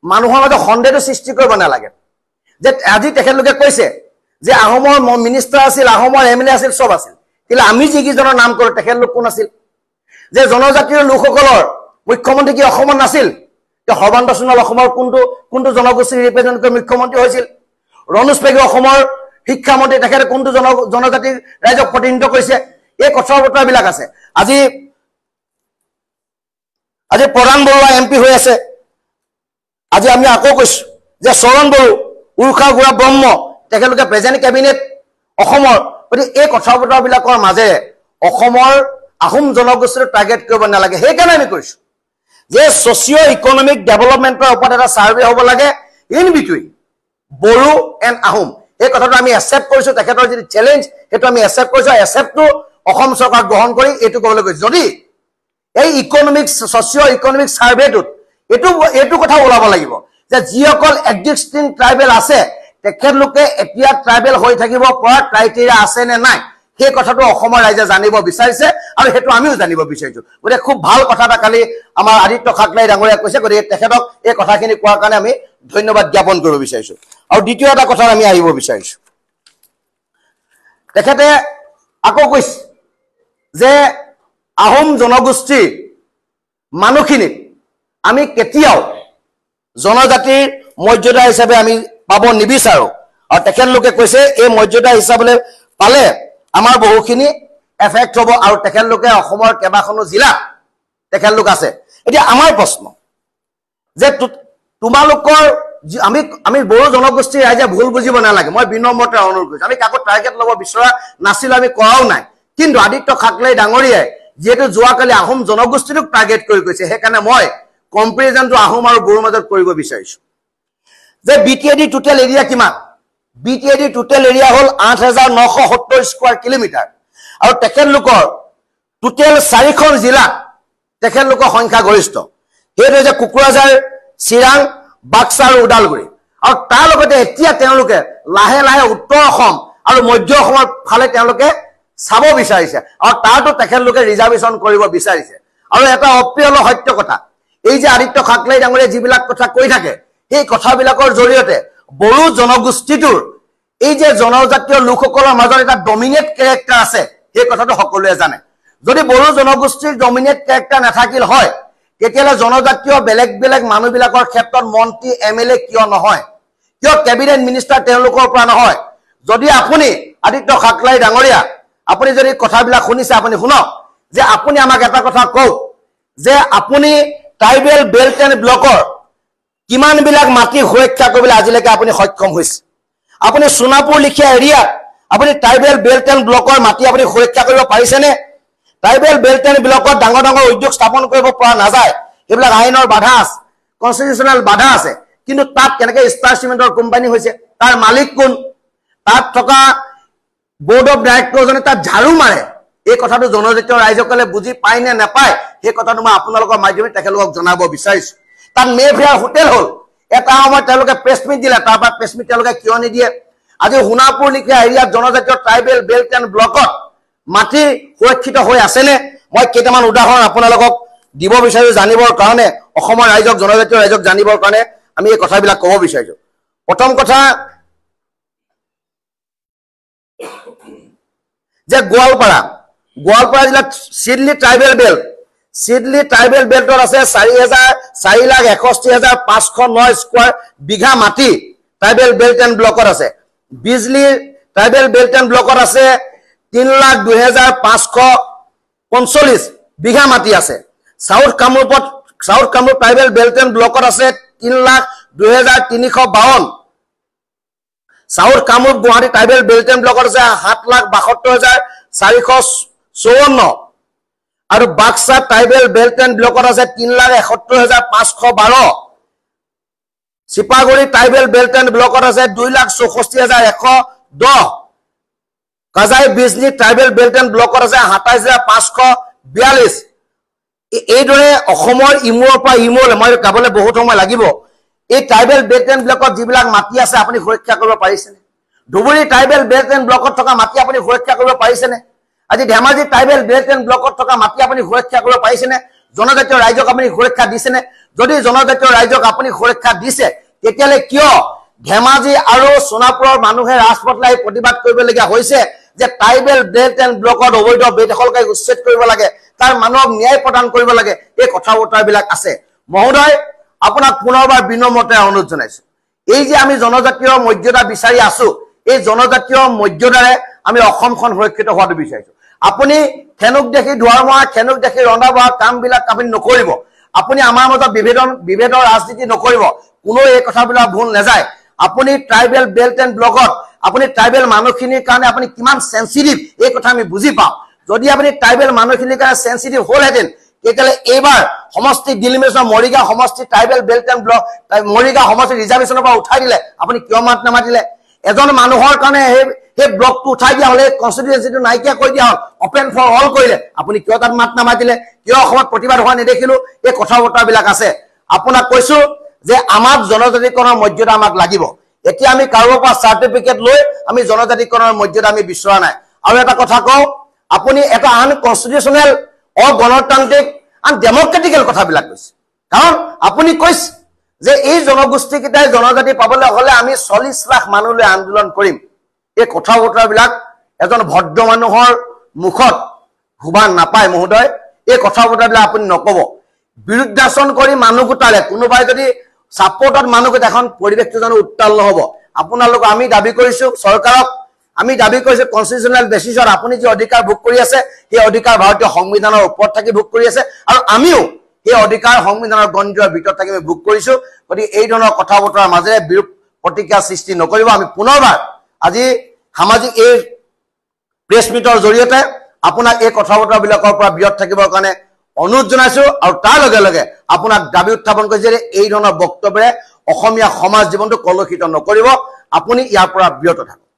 মানুহৰ মাজত সন্দেহৰ সৃষ্টি কৰিব নালাগে যে আজি তেখেতলোকে কৈছে যে আহোমৰ মিনিষ্টাৰ আছিল আহোমৰ MLA আছিল সব আছিল কিন্তু আমি যিকেইজনৰ নাম কৰো তেখেতলোক কোন আছিল যে জনজাতীয় লোকসকলৰ মুখ্যমন্ত্ৰী কি অসমত নাছিল তে সৰ্বানন্দ সোণোৱাল অসমৰ কোনটো জনগোষ্ঠী ৰিপ্ৰেজেন্ট কৰি মুখ্যমন্ত্ৰী হৈছিল ৰনোজ পেগু অসমৰ শিক্ষামন্ত্ৰী তেখেতে কোনটো জনজাতিৰ ৰাইজক প্ৰতিনিধিত্ব কৰিছে এই কথা বতৰাবিলাক আছে আজি প্ৰধান বৰুৱা এমপি হৈ আছে আজি আমি আকৌ কৈছো যে চৰণ বড়ো উৰুষা গুৰা ব্ৰহ্ম তেখেতলোকে প্ৰেজেন্ট কেবিনেট অসমৰ গতিকে এই কথা বতৰাবিলাকৰ মাজেৰে অসমৰ আহোম জনগোষ্ঠীৰ টাৰ্গেট কৰিব নালাগে সেইকাৰণে আমি কৈছো যে সোশিও ইকোনমিক ডেভেলপমেন্টৰ ওপৰত এটা সাৰ্ভে হ'ব লাগে in between Bodo and Ahom এই কথাটো আমি একচেপ্ট কৰিছো তেখেতৰ যি চ্যালেঞ্জ সেইটো আমি একচেপ্ট কৰিছো একচেপ্টটো অসম চৰকাৰ গ্ৰহণ কৰি এইটো ক'বলৈ গৈছে যদি এই ইকোনমিক সোশিও ইকোনমিক সাৰ্ভেটোত এইটো কথা ওলাব লাগিব যে যিসকল এক্সিস্টিং ট্ৰাইবেল আছে তেখেতলোকে এতিয়া ট্ৰাইবেল হৈ থাকিব পৰা ক্ৰাইটেৰিয়া আছে নে নাই সেই কথাটো অসমৰ ৰাইজে জানিব বিচাৰিছে আৰু সেইটো আমিও জানিব বিচাৰিছো গতিকে খুব ভাল কথা এটা কালি আমাৰ আদিত্য খাকলাই ডাঙৰীয়া কৈছে গতিকে তেখেতক এই কথাখিনি কোৱাৰ কাৰণে আমি ধন্যবাদ জ্ঞাপন কৰিব বিচাৰিছো আৰু দ্বিতীয় এটা কথা আমি আহিব বিচাৰিছো তেখেতে আকৌ কৈছে যে আহোম জনগোষ্ঠীৰ মানুহখিনিক আমি কেতিয়াও জনজাতিৰ মৰ্যাদা হিচাপে আমি পাব নিবিচাৰো আৰু তেখেতলোকে কৈছে এই মৰ্যাদা হিচাপে পালে আমাৰ বহুখিনি এফেক্ট হ'ব আৰু তেখেতলোকে অসমৰ কেইবাখনো জিলা তেখেতলোক আছে এতিয়া আমাৰ প্ৰশ্ন যে তোমালোকৰ আমি বড়ো জনগোষ্ঠীৰ ৰাইজে ভুল বুজিব নালাগে মই বিনম্ৰতে অনুৰোধ কৰিছো আমি কাকো টাৰ্গেট ল'ব বিচৰা নাছিল আমি কৰাও নাই কিন্তু আদিত্য খাকলাই ডাঙৰীয়াই যেহেতু যোৱাকালি আহোম জনগোষ্ঠীটোক টাৰ্গেট কৰি কৈছে সেইকাৰণে মই কম্পেৰিজনটো আহোম আৰু বড়োৰ মাজত কৰিব বিচাৰিছো যে বিটিএডি টোটেল এৰিয়া কিমান বিটিএডি টোটেল এৰিয়া হ'ল 8970 স্কয়াৰ কিলোমিটাৰ আৰু তেখেতলোকৰ টোটেল 4খন জিলাত তেখেতলোকৰ সংখ্যা গৰিষ্ঠ সেইটো হৈছে কোকৰাঝাৰ চিৰাং বাক্সা আৰু ওদালগুৰি আৰু তাৰ লগতে এতিয়া তেওঁলোকে লাহে লাহে উত্তৰ অসম আৰু মধ্য অসমৰ ফালে তেওঁলোকে চাব বিচাৰিছে আৰু তাতো তেখেতলোকে ৰিজাৰ্ভেশ্যন কৰিব বিচাৰিছে আৰু এটা অপ্ৰিয় সত্য কথা এই যে আদিত্য খাকলাই ডাঙৰীয়া যিবিলাক কথা কৈ থাকে এই কথাবিলাকৰ জৰিয়তে বড়ো জনগোষ্ঠীটোৰ এই যে জনজাতীয় লোকসকলৰ মাজত এটা ডমিনেট ক্যাৰেক্টাৰ আছে এই কথাটো সকলোৱে জানে যদি বড়ো জনগোষ্ঠীৰ ডমিনেট ক্যাৰেক্টাৰ নাথাকিল হয় তেতিয়ালে জনজাতীয় বেলেগ বেলেগ মানুহবিলাকৰ ক্ষেত্ৰত মন্ত্ৰী এমএলএ কিয় নহয় কিয় কেবিনেট মিনিষ্টাৰ তেওঁলোকৰ পৰা নহয় যদি আপুনি আদিত্য খাকলাই ডাঙৰীয়া আপুনি যদি কথাবিলাক শুনিছে আপুনি শুনক যে আপুনি আমাক এটা কথা কওক যে আপুনি ট্ৰাইবেল বেল্ট এণ্ড ব্লকৰ কিমান বিলাক মাটি সুৰক্ষা কৰিবলৈ আজিলৈকে আপুনি সক্ষম হৈছে আপুনি সোনাপুৰ লিখিয়া এৰিয়া আপুনি ট্ৰাইবেল বেল্ট এণ্ড ব্লকৰ মাটি আপুনি সুৰক্ষা কৰিব পাৰিছেনে ট্ৰাইবেল বেল্ট এণ্ড ব্লকত ডাঙৰ ডাঙৰ উদ্যোগ স্থাপন কৰিব পৰা নাযায় এইবিলাক আইনৰ বাধা আছে কনষ্টিটিউচনেল বাধা আছে কিন্তু তাত কেনেকৈ ষ্টাৰ চিমেণ্টৰ কোম্পানী হৈছে তাৰ মালিক কোন তাত থকা বোৰ্ড অফ ডাইৰেক্টৰজনে তাত ঝাড়ু মাৰে এই কথাটো জনজাতীয় ৰাইজসকলে বুজি পায় নে নাপায় সেই কথাটো মই আপোনালোকৰ মাধ্যমেৰে তেখেতলোকক জনাব বিচাৰিছো তাত মেফেয়াৰ হোটেল হ'ল এটা সময়ত তেওঁলোকে প্ৰেছ মিট দিলে তাৰ পৰা প্ৰেছ মিট তেওঁলোকে কিয় নিদিয়ে আজি সোণাপুৰ লিখিয়া এৰিয়াত জনজাতীয় ট্ৰাইবেল বেল্ট এণ্ড ব্লকত মাটি সুৰক্ষিত হৈ আছেনে মই কেইটামান উদাহৰণ আপোনালোকক দিব বিচাৰিছো জানিবৰ কাৰণে অসমৰ ৰাইজক জনজাতীয় ৰাইজক জানিবৰ কাৰণে আমি এই কথাবিলাক ক'ব বিচাৰিছো প্ৰথম কথা যে গোৱালপাৰা জিলাত সিডলি ট্ৰাইবেল বেল্টত আছে 4,61,509 স্কয়াৰ বিঘা মাটি ট্ৰাইবেল বেল্ট এণ্ড ব্লকত আছে বিজলি ট্ৰাইবেল বেল্ট এণ্ড ব্লকত আছে 3,02,545 বিঘা মাটি আছে south Kamrup tribal belt and ব্লকত আছে 3,02,352 south Kamrup Guwahati tribal belt and ব্লকত আছে 7,72,454 আৰু বাক্সা ট্ৰাইবেল বেল্ট এণ্ড ব্লকত আছে 3,71,512 চিপাগুৰি ট্ৰাইবেল বেল্ট এণ্ড ব্লকত আছে 2,64,110 Kajai Bijni tribal belt and ব্লকত আছে 27,542 এইদৰে অসমৰ ইমূৰৰ পৰা ইমূৰলৈ মই গাবলৈ বহুত সময় লাগিব এই ট্ৰাইবেল বেল্ট এণ্ড ব্লকত যিবিলাক মাটি আছে আপুনি সুৰক্ষা কৰিব পাৰিছেনে ধুবুৰী ট্ৰাইবেল বেল্ট এণ্ড ব্লকত থকা মাটি আপুনি সুৰক্ষা কৰিব পাৰিছেনে আজি ধেমাজি ট্ৰাইবেল বেল্ট এণ্ড ব্লকত থকা মাটি আপুনি সুৰক্ষা কৰিব পাৰিছেনে জনজাতীয় ৰাইজক আপুনি সুৰক্ষা দিছেনে যদি জনজাতীয় ৰাইজক আপুনি সুৰক্ষা দিছে তেতিয়ালে কিয় ধেমাজি আৰু সোনাপুৰৰ মানুহে ৰাজপথলৈ প্ৰতিবাদ কৰিবলগীয়া হৈছে যে ট্ৰাইবেল বেল্ট এণ্ড ব্লকত অবৈধ বেদখলকাৰীক উচ্ছেদ কৰিব লাগে তাৰ মানুহক ন্যায় প্ৰদান কৰিব লাগে এই কথা বতৰাবিলাক আছে মহোদয় আপোনাক পুনৰবাৰ বিনম্ৰতাৰে অনুৰোধ জনাইছো এই যে আমি জনজাতীয় মৰ্যাদা বিচাৰি আছো এই জনজাতীয় মৰ্যাদাৰে আমি অসমখন সুৰক্ষিত হোৱাটো বিচাৰিছো আপুনি খেনুক দেখি দুৱাৰ মৰা খেনুক দেখি ৰন্ধা বঢ়া কামবিলাক আপুনি নকৰিব আপুনি আমাৰ মাজত বিভেদৰ ৰাজনীতি নকৰিব কোনো এই কথাবিলাক ভুল নাযায় আপুনি ট্ৰাইবেল বেল্ট এণ্ড ব্লকত আপুনি ট্ৰাইবেল মানুহখিনিৰ কাৰণে আপুনি কিমান সেনসিটিভ এই কথা আমি বুজি পাওঁ যদি আপুনি ট্ৰাইবেল মানুহখিনিৰ কাৰণে সেনসিটিভ হ'লহেঁতেন তেতিয়াহ'লে এইবাৰ সমষ্টি ডিলিমিনেশ্যন মৰিগাঁও সমষ্টি tribal belt and block Morigaon সমষ্টি ৰিজাৰ্ভেশ্যনৰ পৰা উঠাই দিলে আপুনি কিয় মাত নামাতিলে এজন মানুহৰ কাৰণে সেই ব্লকটো উঠাই দিয়া হ'লে কনষ্টিটুৱেঞ্চিটো নাইকিয়া কৰি দিয়া হ'ল অপেন ফৰ অল কৰিলে আপুনি কিয় তাত মাত নামাতিলে কিয় অসমত প্ৰতিবাদ হোৱা নেদেখিলো এই কথা বতৰাবিলাক আছে আপোনাক কৈছো যে আমাক জনজাতিকৰণৰ মৰ্যাদা আমাক লাগিব এতিয়া আমি কাৰোবাৰ পৰা চাৰ্টিফিকেট লৈ আমি জনজাতিকৰণৰ মৰ্যাদা আমি বিচৰা নাই আৰু এটা কথা কওঁ আপুনি এটা আনকনষ্টিটিউচনেল অগণতান্ত্ৰিক আন ডেমক্ৰেটিকেল কথাবিলাক কৈছে কাৰণ আপুনি কৈছে যে এই জনগোষ্ঠীকেইটাই জনজাতি পাবলৈ হ'লে আমি 40 লাখ মানুহলৈ আন্দোলন কৰিম এই কথা বতৰাবিলাক এজন ভদ্ৰ মানুহৰ মুখত শুবা নাপায় মহোদয় এই কথা বতৰাবিলাক আপুনি নকব বিৰুদ্ধাচৰণ কৰি মানুহ গোটালে কোনোবাই যদি সাপোৰ্টত মানুহ গোটা এখন পৰিৱেশটো জানো উত্তাল নহব আপোনালোক আমি দাবী কৰিছো চৰকাৰক আমি দাবী কৰিছো কনষ্টিটিউচনেল বেচিছত আপুনি যে অধিকাৰ ভোগ কৰি আছে সেই অধিকাৰ ভাৰতীয় সংবিধানৰ ওপৰত থাকি ভোগ কৰি আছে আৰু আমিও এই অধিকাৰ সংবিধানৰ গণ্ডিৰ ভিতৰত থাকি ভোগ কৰিছো গতিকে এই ধৰণৰ কথা বতৰাৰ মাজেৰে বিৰূপ প্ৰতিক্ৰিয়া সৃষ্টি নকৰিব আমি পুনৰবাৰ আজি সামাজিক এই প্ৰেছ মিটৰ জৰিয়তে আপোনাক এই কথা বতৰাবিলাকৰ পৰা বিৰত থাকিবৰ কাৰণে অনুৰোধ জনাইছো আৰু তাৰ লগে লগে আপোনাক দাবী উত্থাপন কৰিছে যে এই ধৰণৰ বক্তব্যৰে অসমীয়া সমাজ জীৱনটো কলুষিত নকৰিব আপুনি ইয়াৰ পৰা বিৰত থাকক